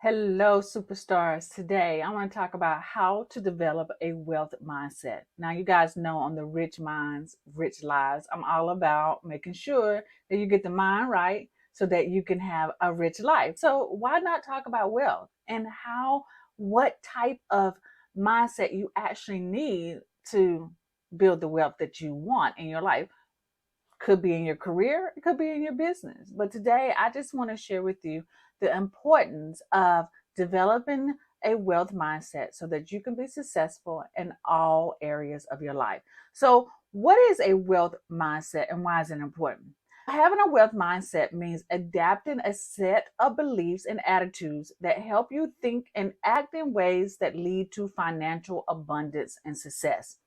Hello, superstars. Today, I want to talk about how to develop a wealth mindset. Now, you guys know on the Rich Minds, Rich Lives, I'm all about making sure that you get the mind right so that you can have a rich life. So, why not talk about wealth and what type of mindset you actually need to build the wealth that you want in your life? Could be in your career, it could be in your business. But today, I just want to share with you the importance of developing a wealth mindset so that you can be successful in all areas of your life. So, what is a wealth mindset and why is it important? Having a wealth mindset means adapting a set of beliefs and attitudes that help you think and act in ways that lead to financial abundance and success.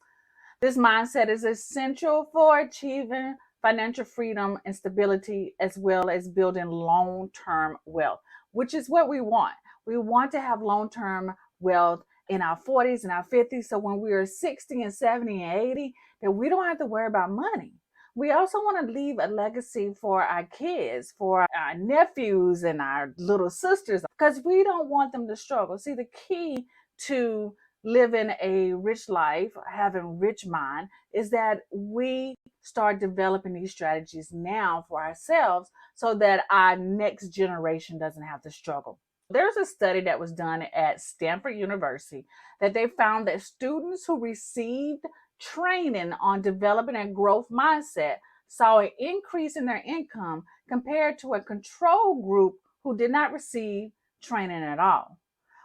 This mindset is essential for achieving financial freedom and stability, as well as building long term wealth, which is what we want. We want to have long term wealth in our 40s and our 50s. So when we are 60 and 70 and 80, that we don't have to worry about money. We also want to leave a legacy for our kids, for our nephews and our little sisters, because we don't want them to struggle. See, the key to living a rich life, having rich mind, is that we start developing these strategies now for ourselves so that our next generation doesn't have to struggle. There's a study that was done at Stanford University that they found that students who received training on developing a growth mindset saw an increase in their income compared to a control group who did not receive training at all,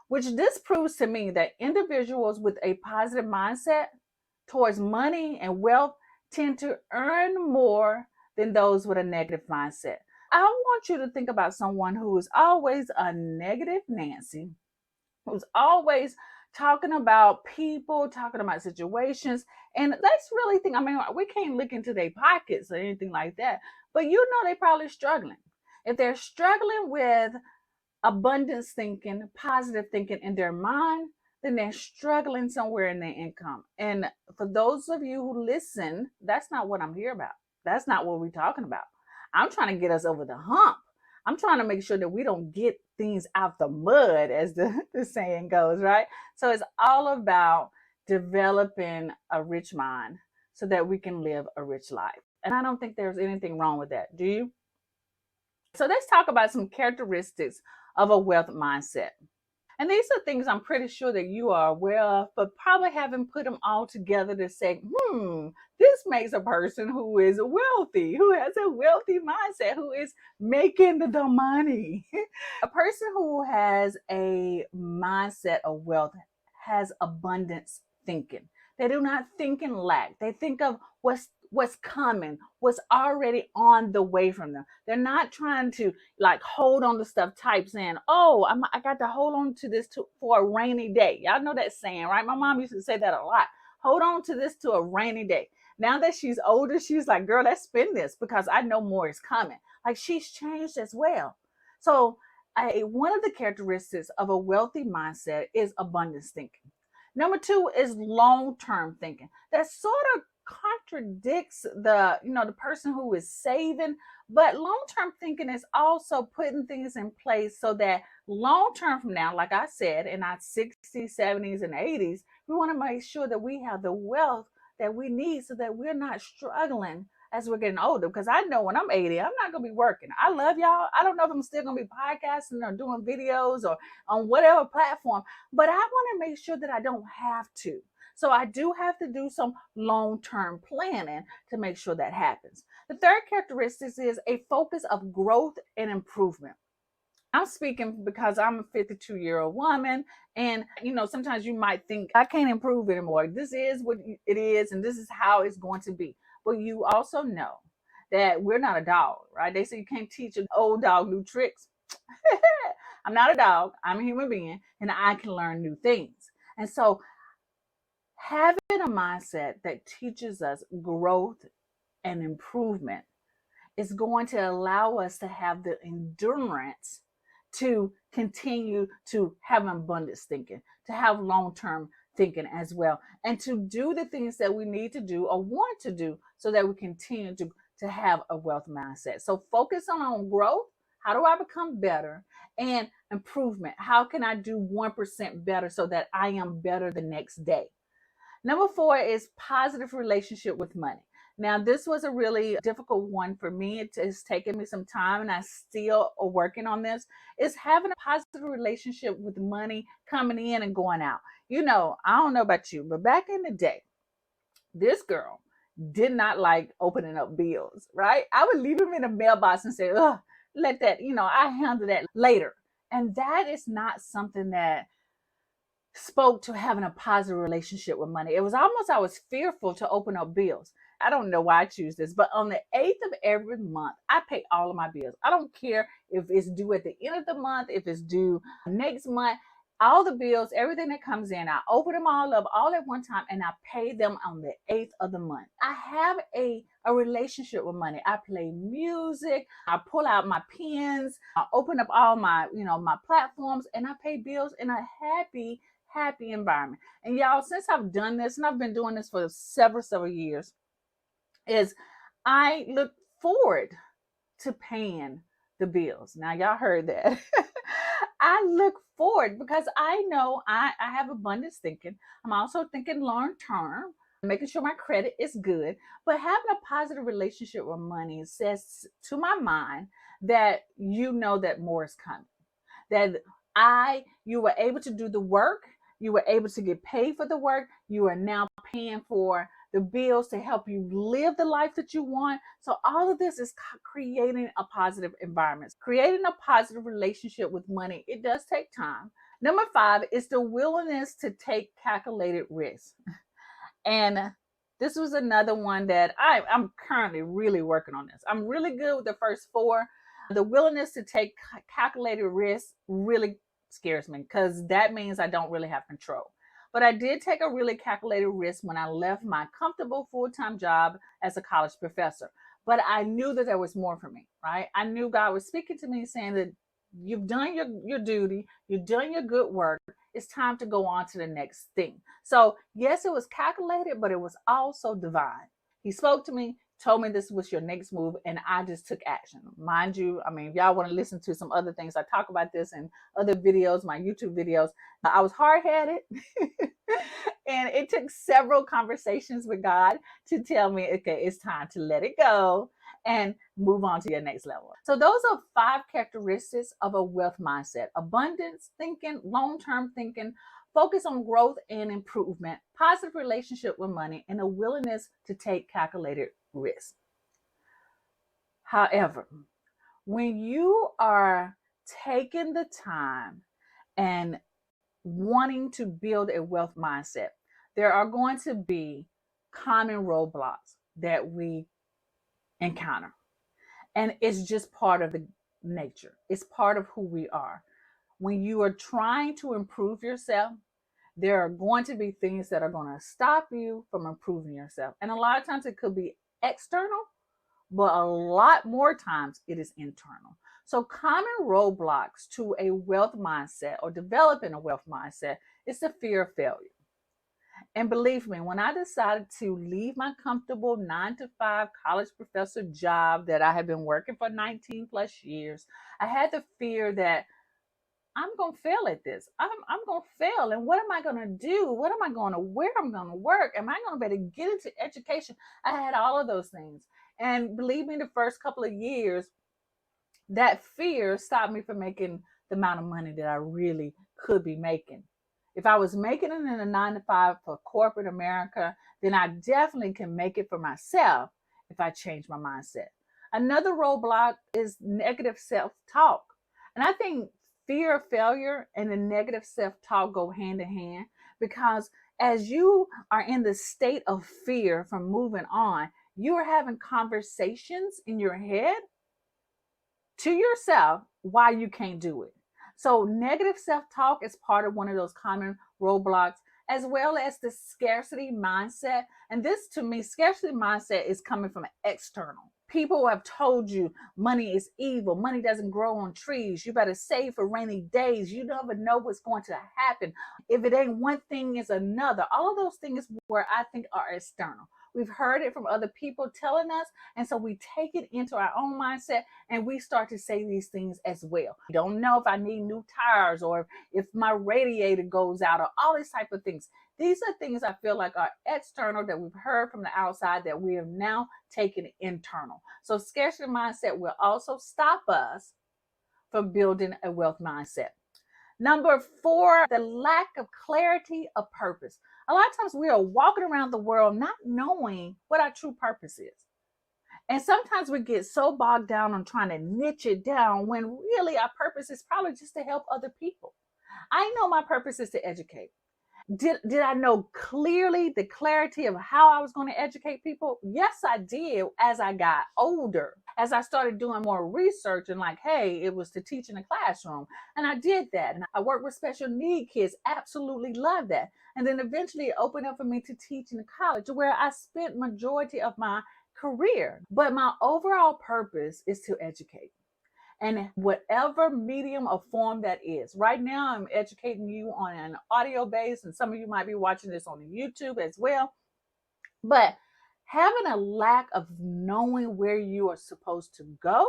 which this proves to me that individuals with a positive mindset towards money and wealth tend to earn more than those with a negative mindset. I want you to think about someone who is always a negative Nancy, who's always talking about people, talking about situations. And let's really think, I mean, we can't look into their pockets or anything like that, but you know they're probably struggling. If they're struggling with abundance thinking, positive thinking in their mind, then they're struggling somewhere in their income. And for those of you who listen, that's not what I'm here about. That's not what we're talking about. I'm trying to get us over the hump. I'm trying to make sure that we don't get things out the mud, as the saying goes, right? So it's all about developing a rich mind so that we can live a rich life. And I don't think there's anything wrong with that. Do you? So let's talk about some characteristics of a wealth mindset. And these are things I'm pretty sure that you are aware of, but probably haven't put them all together to say, this makes a person who is wealthy, who has a wealthy mindset, who is making the money. A person who has a mindset of wealth has abundance thinking. They do not think in lack. They think of what's coming, what's already on the way from them. They're not trying to like hold on to stuff type saying, oh, I got to hold on to this for a rainy day. Y'all know that saying, right? My mom used to say that a lot. Hold on to this to a rainy day. Now that she's older, she's like, girl, let's spend this because I know more is coming. Like she's changed as well. So one of the characteristics of a wealthy mindset is abundance thinking. Number two is long-term thinking. That sort of contradicts the person who is saving, but long-term thinking is also putting things in place so that long-term from now, like I said, in our 60s, 70s, and 80s, we want to make sure that we have the wealth that we need so that we're not struggling as we're getting older. Because I know when I'm 80, I'm not going to be working. I love y'all. I don't know if I'm still going to be podcasting or doing videos or on whatever platform, but I want to make sure that I don't have to. So I do have to do some long-term planning to make sure that happens. The third characteristic is a focus of growth and improvement. I'm speaking because I'm a 52-year-old woman, and sometimes you might think I can't improve anymore. This is what it is, and this is how it's going to be. But you also know that we're not a dog, right? They say you can't teach an old dog new tricks. I'm not a dog. I'm a human being, and I can learn new things. And so having a mindset that teaches us growth and improvement is going to allow us to have the endurance to continue to have abundance thinking, to have long-term thinking as well, and to do the things that we need to do or want to do so that we continue to have a wealth mindset. So focus on growth. How do I become better? And improvement. How can I do 1% better so that I am better the next day? Number 4 is positive relationship with money. Now, this was a really difficult one for me. It has taken me some time and I still are working on this. Is having a positive relationship with money coming in and going out. I don't know about you, but back in the day, this girl did not like opening up bills, right? I would leave them in the mailbox and say, "Ugh, let that, I handle that later." And that is not something that spoke to having a positive relationship with money. It was almost I was fearful to open up bills. I don't know why I choose this, but on the 8th of every month, I pay all of my bills. I don't care if it's due at the end of the month, if it's due next month. All the bills, everything that comes in, I open them all up all at one time and I pay them on the 8th of the month. I have a relationship with money. I play music, I pull out my pens, I open up all my, my platforms, and I pay bills in a happy environment. And y'all, since I've done this, and I've been doing this for several years, is I look forward to paying the bills. Now, y'all heard that. I look forward because I know I have abundance thinking. I'm also thinking long term, making sure my credit is good. But having a positive relationship with money says to my mind that you know that more is coming. That you were able to do the work, you were able to get paid for the work, you are now paying for the bills to help you live the life that you want. So all of this is creating a positive environment, creating a positive relationship with money. It does take time. Number 5 is the willingness to take calculated risks. And this was another one that I'm currently really working on this. I'm really good with the first 4. The willingness to take calculated risks really scares me because that means I don't really have control. But I did take a really calculated risk when I left my comfortable full-time job as a college professor. But I knew that there was more for me, right? I knew God was speaking to me saying that you've done your duty, you've done your good work. It's time to go on to the next thing. So, yes, it was calculated, but it was also divine. He spoke to me, told me this was your next move, and I just took action. Mind you, if y'all want to listen to some other things, I talk about this in other videos, my YouTube videos. I was hard-headed, and it took several conversations with God to tell me, okay, it's time to let it go and move on to your next level. So those are 5 characteristics of a wealth mindset: abundance thinking, long-term thinking, focus on growth and improvement, positive relationship with money, and a willingness to take calculated risks. However, when you are taking the time and wanting to build a wealth mindset, there are going to be common roadblocks that we encounter. And it's just part of the nature. It's part of who we are. When you are trying to improve yourself, there are going to be things that are going to stop you from improving yourself. And a lot of times it could be external, but a lot more times it is internal. So common roadblocks to a wealth mindset or developing a wealth mindset is the fear of failure. And believe me, when I decided to leave my comfortable 9-to-5 college professor job that I had been working for 19 plus years, I had the fear that I'm going to fail at this. I'm going to fail. And what am I going to do? What am I going to wear? I'm going to work. Am I going to be able to get into education? I had all of those things. And believe me, the first couple of years, that fear stopped me from making the amount of money that I really could be making. If I was making it in a 9-to-5 for corporate America, then I definitely can make it for myself if I change my mindset. Another roadblock is negative self-talk. And I think fear of failure and the negative self-talk go hand in hand, because as you are in the state of fear from moving on, you are having conversations in your head to yourself why you can't do it. So negative self-talk is part of one of those common roadblocks, as well as the scarcity mindset. And this, to me, scarcity mindset is coming from external. People have told you money is evil. Money doesn't grow on trees. You better save for rainy days. You never know what's going to happen. If it ain't one thing, it's another. All of those things where I think are external. we've heard it from other people telling us. And so we take it into our own mindset and we start to say these things as well. I don't know if I need new tires or if my radiator goes out or all these type of things. These are things I feel like are external that we've heard from the outside that we have now taken internal. So scarcity mindset will also stop us from building a wealth mindset. Number 4, the lack of clarity of purpose. A lot of times we are walking around the world not knowing what our true purpose is. And sometimes we get so bogged down on trying to niche it down when really our purpose is probably just to help other people. I know my purpose is to educate. Did I know clearly the clarity of how I was going to educate people? Yes, I did as I got older. As I started doing more research and like, hey, it was to teach in a classroom. And I did that. And I worked with special need kids. Absolutely love that. And then eventually it opened up for me to teach in a college where I spent majority of my career. But my overall purpose is to educate. And whatever medium or form that is. Right now, I'm educating you on an audio base, and some of you might be watching this on YouTube as well. But having a lack of knowing where you are supposed to go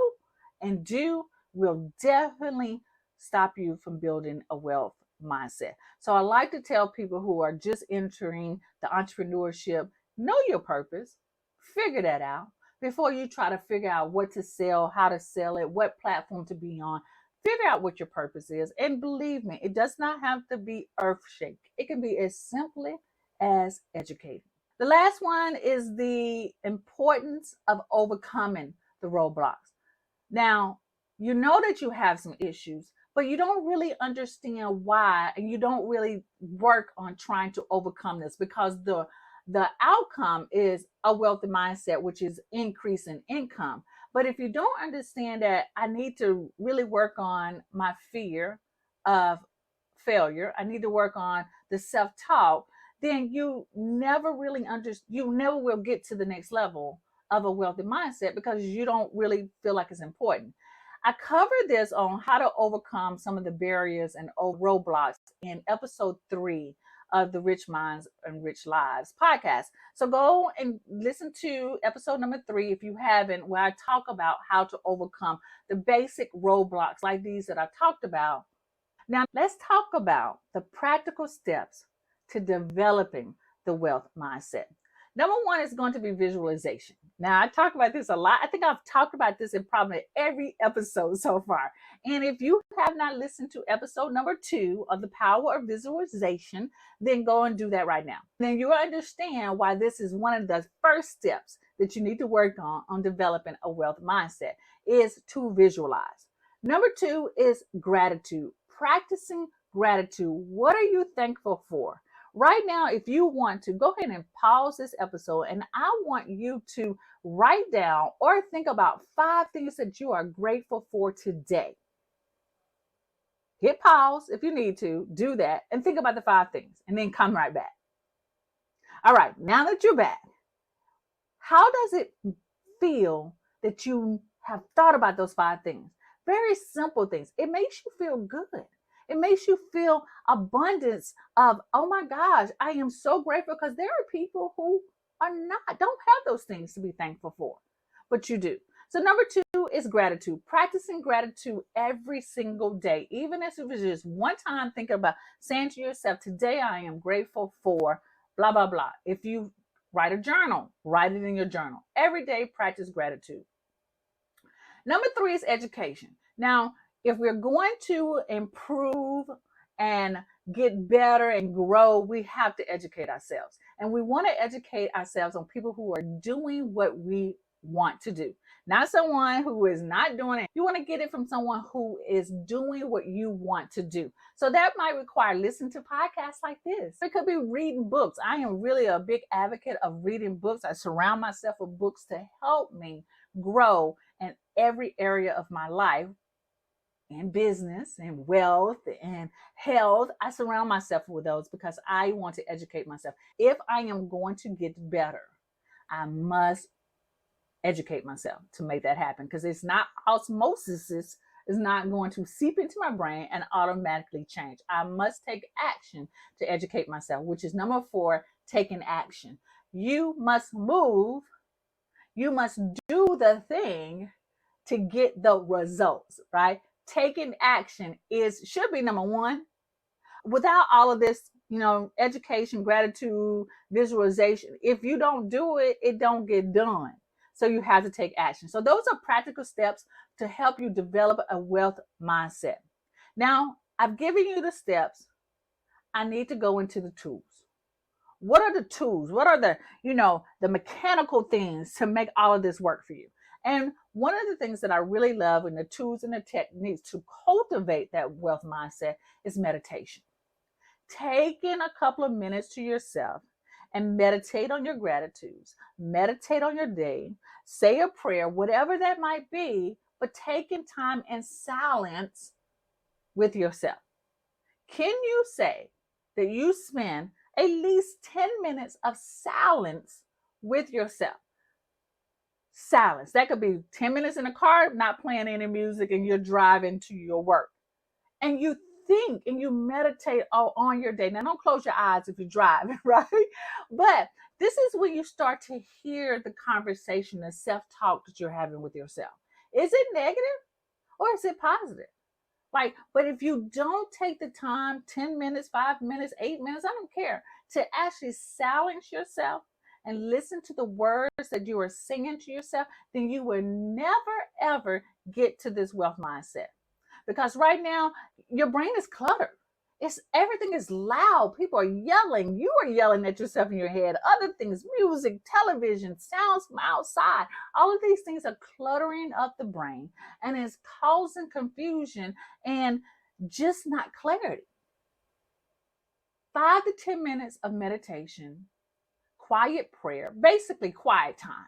and do will definitely stop you from building a wealth mindset. So I like to tell people who are just entering the entrepreneurship, know your purpose, figure that out before you try to figure out what to sell, how to sell it, what platform to be on. Figure out what your purpose is. And believe me, it does not have to be earth shaking. It can be as simply as educating. The last one is the importance of overcoming the roadblocks. Now, you know that you have some issues, but you don't really understand why, and you don't really work on trying to overcome this because the outcome is a wealthy mindset, which is increase in income. But if you don't understand that I need to really work on my fear of failure, I need to work on the self-talk, then you never really you never will get to the next level of a wealthy mindset because you don't really feel like it's important. I covered this on how to overcome some of the barriers and roadblocks in episode 3 of the Rich Minds and Rich Lives podcast. So go and listen to episode number 3 if you haven't, where I talk about how to overcome the basic roadblocks like these that I talked about. Now let's talk about the practical steps to developing the wealth mindset. Number 1 is going to be visualization. Now, I talk about this a lot. I think I've talked about this in probably every episode so far. And if you have not listened to episode number 2 of the power of visualization, then go and do that right now. Then you'll understand why this is one of the first steps that you need to work on developing a wealth mindset is to visualize. Number 2 is gratitude. Practicing gratitude. What are you thankful for? Right now, if you want to, go ahead and pause this episode and I want you to write down or think about 5 things that you are grateful for today. Hit pause if you need to, do that and think about the 5 things and then come right back. All right, now that you're back, how does it feel that you have thought about those 5 things? Very simple things. It makes you feel good. It makes you feel abundance of, oh my gosh, I am so grateful, because there are people who don't have those things to be thankful for, but you do. So number 2 is gratitude. Practicing gratitude every single day, even if it's just one time. Think about saying to yourself, today I am grateful for blah, blah, blah. If you write a journal, write it in your journal. Every day, practice gratitude. Number 3 is education. Now, if we're going to improve and get better and grow, we have to educate ourselves. And we want to educate ourselves on people who are doing what we want to do, not someone who is not doing it. You want to get it from someone who is doing what you want to do. So that might require listening to podcasts like this. It could be reading books. I am really a big advocate of reading books. I surround myself with books to help me grow in every area of my life, and business and wealth and health. I surround myself with those because I want to educate myself. If I am going to get better, I must educate myself to make that happen, because it's not osmosis is not going to seep into my brain and automatically change. I must take action to educate myself, which is number 4, taking action. You must move. You must do the thing to get the results, right? Taking action should be number one. Without all of this, education, gratitude, visualization, if you don't do it, it don't get done. So you have to take action. So those are practical steps to help you develop a wealth mindset. Now, I've given you the steps. I need to go into the tools. What are the tools? What are the mechanical things to make all of this work for you? And one of the things that I really love in the tools and the techniques to cultivate that wealth mindset is meditation. Taking a couple of minutes to yourself and meditate on your gratitudes, meditate on your day, say a prayer, whatever that might be, but taking time in silence with yourself. Can you say that you spend at least 10 minutes of silence with yourself? Silence. That could be 10 minutes in the car, not playing any music, and you're driving to your work. And you think and you meditate on your day. Now, don't close your eyes if you're driving, right? But this is when you start to hear the conversation, the self-talk that you're having with yourself. Is it negative or is it positive? But if you don't take the time, 10 minutes, 5 minutes, 8 minutes, I don't care, to actually silence yourself and listen to the words that you are singing to yourself, then you will never, ever get to this wealth mindset. Because right now, your brain is cluttered. Everything is loud. People are yelling. You are yelling at yourself in your head. Other things, music, television, sounds from outside. All of these things are cluttering up the brain and is causing confusion and just not clarity. 5 to 10 minutes of meditation, quiet prayer, basically quiet time.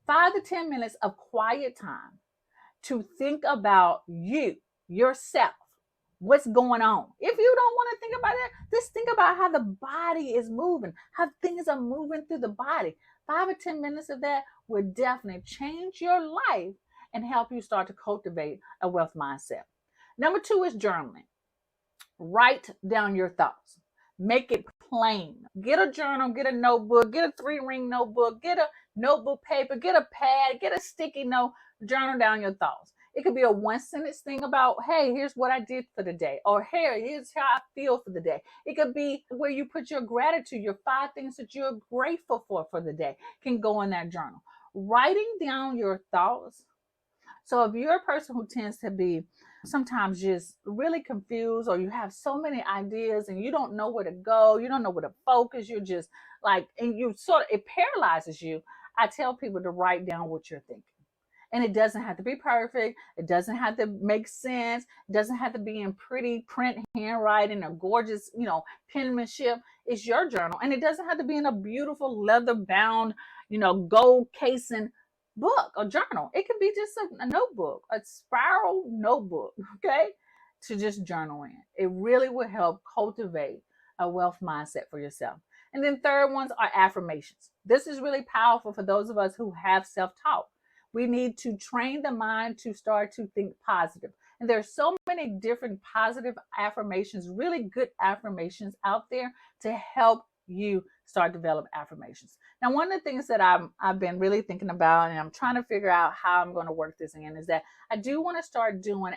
5 to 10 minutes of quiet time to think about yourself, what's going on. If you don't want to think about that, just think about how the body is moving, how things are moving through the body. 5 or 10 minutes of that will definitely change your life and help you start to cultivate a wealth mindset. Number 2 is journaling. Write down your thoughts. Make it plain. Get a journal, get a notebook, get a 3-ring notebook, get a notebook paper, get a pad, get a sticky note, journal down your thoughts. It could be a 1-sentence thing about, hey, here's what I did for the day, or hey, here's how I feel for the day. It could be where you put your gratitude, your 5 things that you're grateful for the day can go in that journal. Writing down your thoughts. So if you're a person who tends to be sometimes just really confused, or you have so many ideas and you don't know where to go, you don't know where to focus, you're just and it paralyzes you. I tell people to write down what you're thinking. And it doesn't have to be perfect. It doesn't have to make sense. It doesn't have to be in pretty print handwriting or gorgeous, penmanship. It's your journal. And it doesn't have to be in a beautiful leather bound, gold casing book or journal. It could be just a notebook, a spiral notebook, okay, to just journal in. It really will help cultivate a wealth mindset for yourself. And then third ones are affirmations. This is really powerful for those of us who have self-talk. We need to train the mind to start to think positive. And there's so many different positive affirmations, really good affirmations out there to help you start develop affirmations. Now, one of the things that I've been really thinking about, and I'm trying to figure out how I'm going to work this in, is that I do want to start doing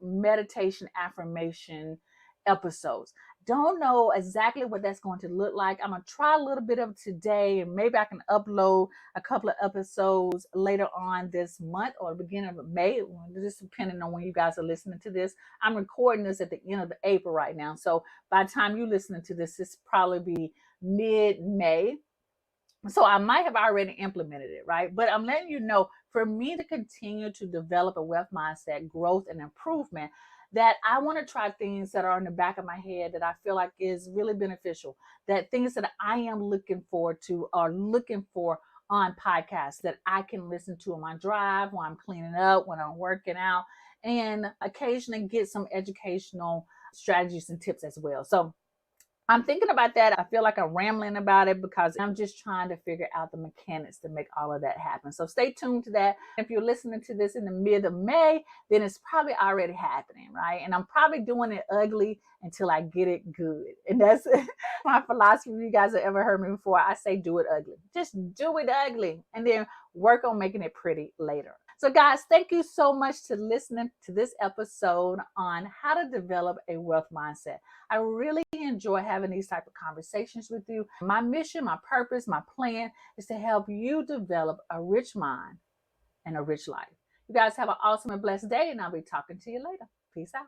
meditation affirmation episodes. Don't know exactly what that's going to look like. I'm going to try a little bit of today, and maybe I can upload a couple of episodes later on this month or the beginning of May, just depending on when you guys are listening to this. I'm recording this at the end of April right now. So by the time you're listening to this, it's probably be mid-May. So I might have already implemented it, right? But I'm letting you know, for me to continue to develop a wealth mindset, growth and improvement, that I want to try things that are in the back of my head that I feel like is really beneficial, that things that I am looking forward to or looking for on podcasts that I can listen to on my drive, while I'm cleaning up, when I'm working out, and occasionally get some educational strategies and tips as well. So I'm thinking about that. I feel like I'm rambling about it because I'm just trying to figure out the mechanics to make all of that happen. So stay tuned to that. If you're listening to this in the mid of May, then it's probably already happening, right? And I'm probably doing it ugly until I get it good. And that's my philosophy. If you guys have ever heard me before, I say do it ugly. Just do it ugly and then work on making it pretty later. So guys, thank you so much to listening to this episode on how to develop a wealth mindset. I really enjoy having these type of conversations with you. My mission, my purpose, my plan is to help you develop a rich mind and a rich life. You guys have an awesome and blessed day, and I'll be talking to you later. Peace out.